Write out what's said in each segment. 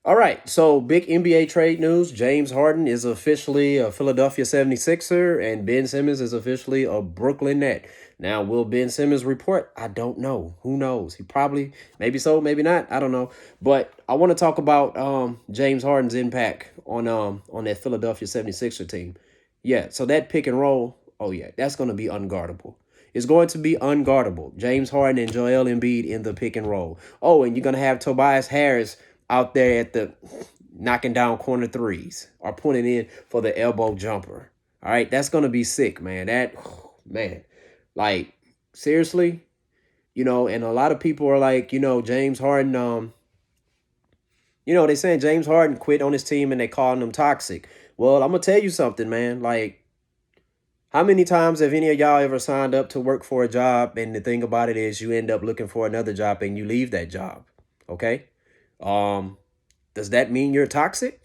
All right, so big NBA trade news. James Harden is officially a Philadelphia 76er, and Ben Simmons is officially a Brooklyn Net. Now, will Ben Simmons report? I don't know. Who knows? He probably, maybe so, maybe not. I don't know. But I want to talk about James Harden's impact on that Philadelphia 76er team. Yeah, so that pick and roll, oh yeah, that's going to be unguardable. It's going to be unguardable. James Harden and Joel Embiid in the pick and roll. Oh, and you're going to have Tobias Harris out there at the knocking down corner threes or putting in for the elbow jumper. All right, that's gonna be sick, man. That man, like seriously, and a lot of people are like, James Harden. They saying James Harden quit on his team and they calling him toxic. Well, I'm gonna tell you something, man. Like, how many times have any of y'all ever signed up to work for a job and the thing about it is you end up looking for another job and you leave that job? Okay. Um, does that mean you're toxic?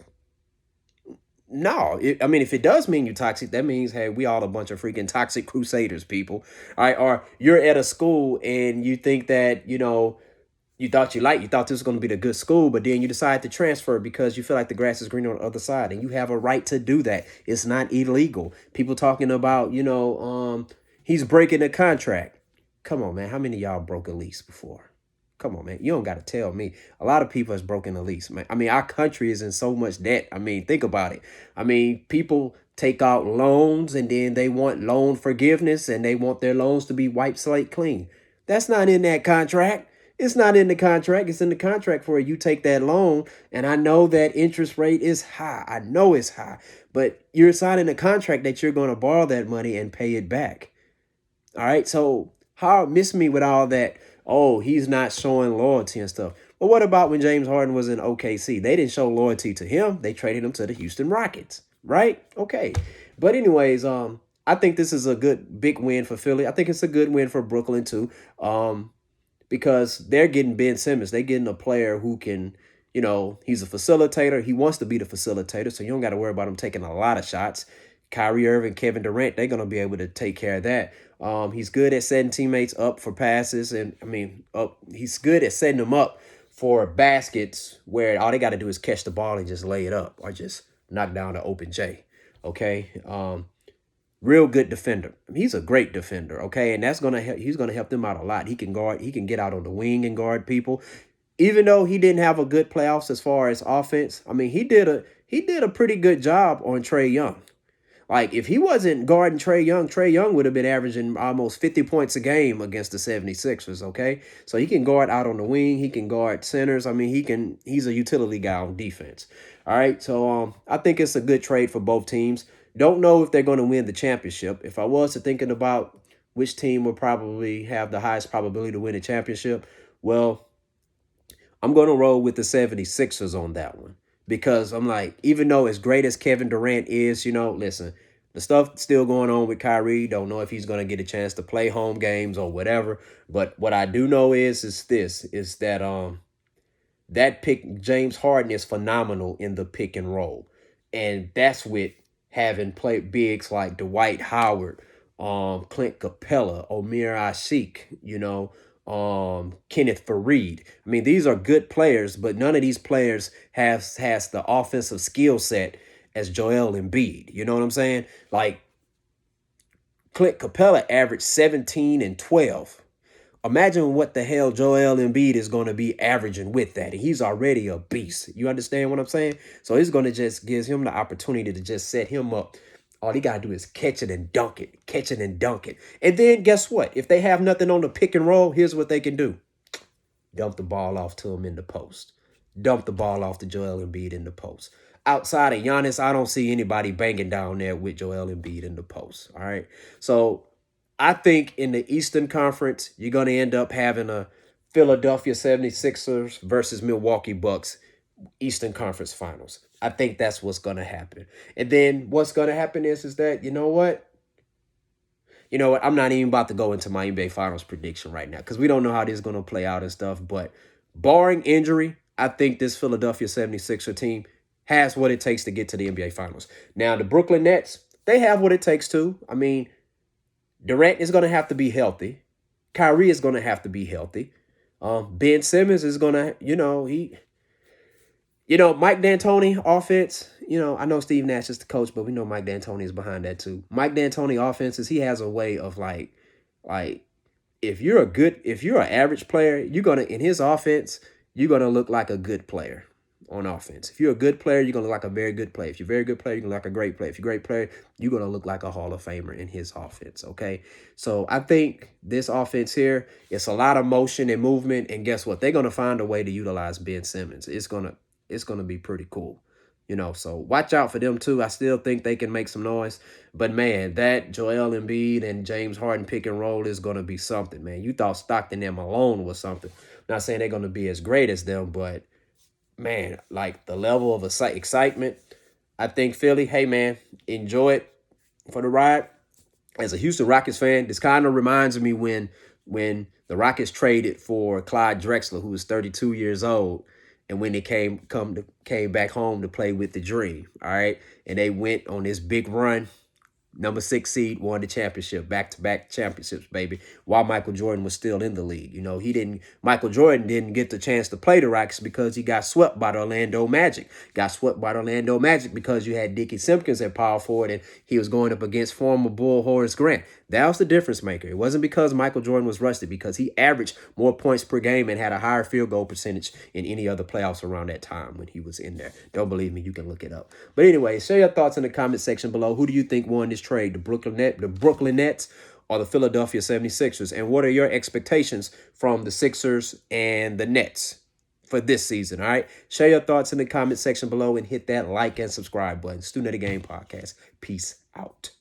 No. I mean, if it does mean you're toxic, that means, hey, we all a bunch of freaking toxic crusaders, people. All right. Or you're at a school and you think that, you thought this was going to be the good school, but then you decide to transfer because you feel like the grass is greener on the other side and you have a right to do that. It's not illegal. People talking about, he's breaking the contract. Come on, man. How many of y'all broke a lease before? Come on, man. You don't got to tell me. A lot of people has broken the lease, man. I mean, our country is in so much debt. I mean, think about it. I mean, people take out loans and then they want loan forgiveness and they want their loans to be wiped slate clean. That's not in that contract. It's not in the contract. It's in the contract for you take that loan. And I know that interest rate is high. I know it's high. But you're signing a contract that you're going to borrow that money and pay it back. All right. So how miss me with all that? Oh, he's not showing loyalty and stuff. But what about when James Harden was in OKC? They didn't show loyalty to him. They traded him to the Houston Rockets, right? Okay. But anyways, I think this is a good big win for Philly. I think it's a good win for Brooklyn too. Because they're getting Ben Simmons. They're getting a player who can, he's a facilitator. He wants to be the facilitator, so you don't got to worry about him taking a lot of shots. Kyrie Irving, Kevin Durant, they're going to be able to take care of that. He's good at setting teammates up for passes. And, he's good at setting them up for baskets where all they got to do is catch the ball and just lay it up or just knock down the open J. Okay. Real good defender. He's a great defender, okay? And that's gonna help. He's gonna help them out a lot. He can guard. He can get out on the wing and guard people. Even though he didn't have a good playoffs as far as offense, I mean, he did a pretty good job on Trae Young. Like, if he wasn't guarding Trae Young would have been averaging almost 50 points a game against the 76ers, okay? So he can guard out on the wing. He can guard centers. I mean, he's a utility guy on defense. All right, so I think it's a good trade for both teams. Don't know if they're going to win the championship. If I was to thinking about which team would probably have the highest probability to win a championship, well, I'm going to roll with the 76ers on that one because I'm like, even though as great as Kevin Durant is, listen, the stuff still going on with Kyrie. Don't know if he's going to get a chance to play home games or whatever. But what I do know is that that pick James Harden is phenomenal in the pick and roll. And that's with having played bigs like Dwight Howard, Clint Capella, Omir Ashik, Kenneth Fareed. I mean, these are good players, but none of these players has the offensive skill set as Joel Embiid. You know what I'm saying? Like, Clint Capella averaged 17 and 12. Imagine what the hell Joel Embiid is going to be averaging with that. And he's already a beast. You understand what I'm saying? So he's going to just gives him the opportunity to just set him up. All he got to do is catch it and dunk it. Catch it and dunk it. And then guess what? If they have nothing on the pick and roll, here's what they can do. Dump the ball off to him in the post. Dump the ball off to Joel Embiid in the post. Outside of Giannis, I don't see anybody banging down there with Joel Embiid in the post. All right. So I think in the Eastern Conference, you're going to end up having a Philadelphia 76ers versus Milwaukee Bucks Eastern Conference Finals. I think that's what's going to happen. And then what's going to happen is that, you know what? I'm not even about to go into my NBA Finals prediction right now because we don't know how this is going to play out and stuff. But barring injury, I think this Philadelphia 76er team has what it takes to get to the NBA Finals. Now, the Brooklyn Nets, they have what it takes to. I mean, Durant is going to have to be healthy. Kyrie is going to have to be healthy. Ben Simmons is going to, Mike D'Antoni offense, I know Steve Nash is the coach, but we know Mike D'Antoni is behind that too. Mike D'Antoni offenses, he has a way of like if you're an average player, you're gonna in his offense, you're gonna look like a good player on offense. If you're a good player, you're gonna look like a very good player. If you're a very good player, you're gonna look like a great player. If you're a great player, you're gonna look like a Hall of Famer in his offense. Okay. So I think this offense here, it's a lot of motion and movement. And guess what? They're gonna find a way to utilize Ben Simmons. It's gonna be pretty cool. So watch out for them too. I still think they can make some noise. But man, that Joel Embiid and James Harden pick and roll is gonna be something, man. You thought Stockton and Malone was something. Not saying they're gonna be as great as them, but man, like the level of excitement. I think Philly, hey man, enjoy it for the ride. As a Houston Rockets fan, this kind of reminds me when the Rockets traded for Clyde Drexler, who was 32 years old, and when they came back home to play with the Dream. All right, and they went on this big run. Number 6 seed, won the championship, back-to-back championships, baby, while Michael Jordan was still in the league. Michael Jordan didn't get the chance to play the Rockets because he got swept by the Orlando Magic. Got swept by the Orlando Magic because you had Dickie Simpkins at power forward and he was going up against former Bull Horace Grant. That was the difference maker. It wasn't because Michael Jordan was rusty, because he averaged more points per game and had a higher field goal percentage in any other playoffs around that time when he was in there. Don't believe me? You can look it up. But anyway, share your thoughts in the comment section below. Who do you think won this trade, the Brooklyn Nets or the Philadelphia 76ers? And what are your expectations from the Sixers and the Nets for this season? All right. Share your thoughts in the comment section below and hit that like and subscribe button. Student of the Game Podcast. Peace out.